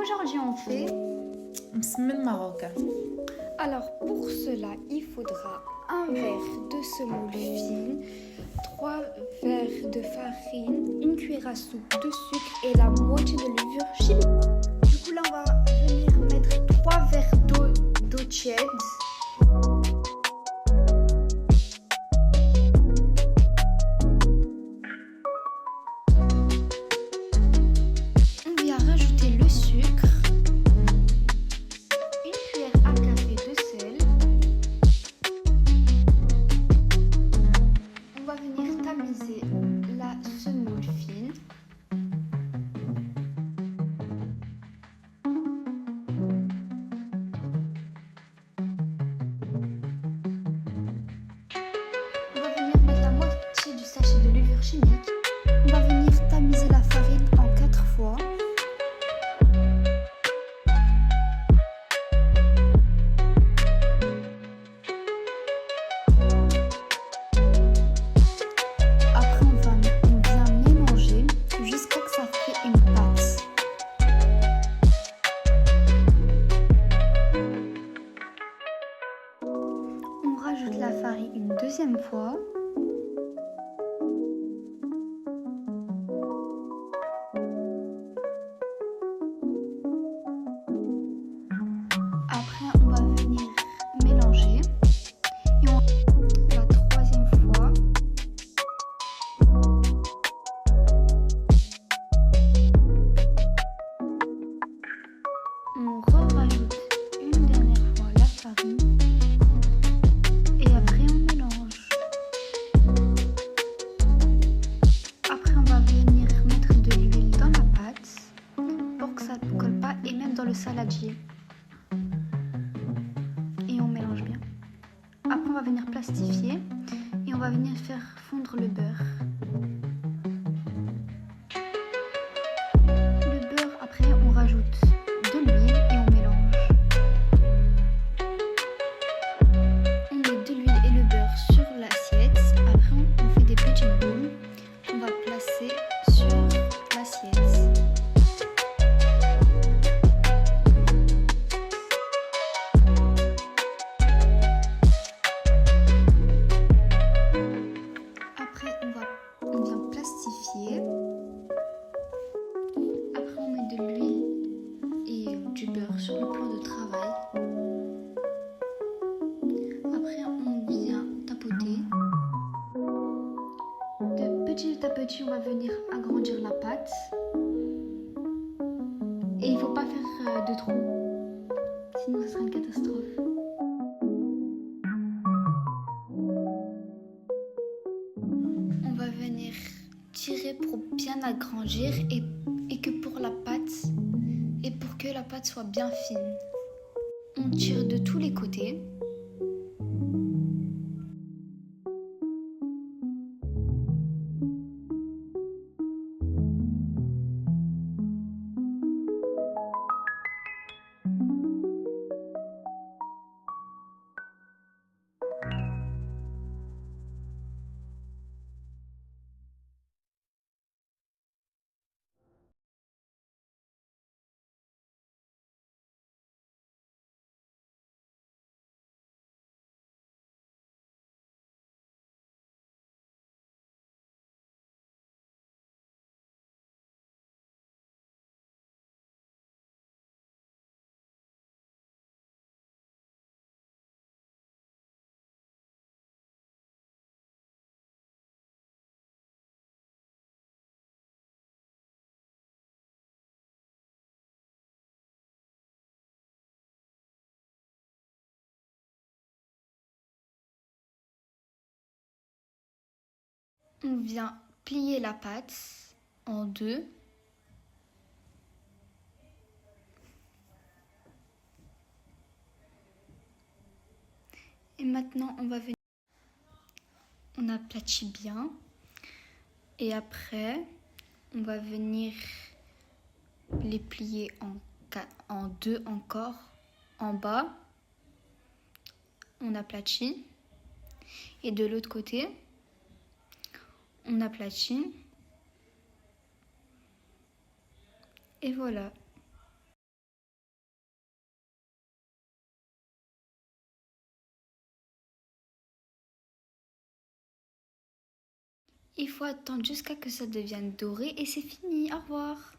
Aujourd'hui, on fait... مسمن ماروكان. Alors, pour cela, il faudra un verre de semoule fine, 3 verres de farine, une cuillère à soupe de sucre et la moitié de levure chimique. Du coup, là, on va venir mettre 3 verres d'eau tiède. On vient rajouter le sucre, une cuillère à café de sel. On va venir tamiser la semoule fine. On va venir mettre la moitié du sachet de levure chimique. On va venir tamiser la farine en 4 fois. Après, on vient mélanger jusqu'à ce que ça fait une pâte. On rajoute la farine une deuxième fois. Après, on va venir mélanger. Et la troisième fois. On rajoute une dernière fois la farine. Et après, on mélange. Après, on va venir mettre de l'huile dans la pâte pour que ça ne colle pas et même dans le saladier. Et on mélange bien. Après, on va venir plastifier et on va venir faire fondre le beurre. Le beurre, après, on rajoute de l'huile et on mélange. On met de l'huile et le beurre sur l'assiette. Après, on fait des petites boules qu'on va placer sur l'assiette. Après, on vient plastifier. Après, on met de l'huile et du beurre sur le plan de travail. Après, on vient tapoter. De petit à petit, on va venir agrandir la pâte. Et il ne faut pas faire de trous, sinon ce sera une catastrophe. On va venir tirer pour bien agrandir et que pour la pâte et pour que la pâte soit bien fine. On tire de tous les côtés. On vient plier la pâte en deux. Et maintenant, on aplatit bien. Et après, on va venir les plier en deux encore en bas. On aplatit. Et de l'autre côté, on aplatit. Et voilà. Il faut attendre jusqu'à ce que ça devienne doré et c'est fini. Au revoir.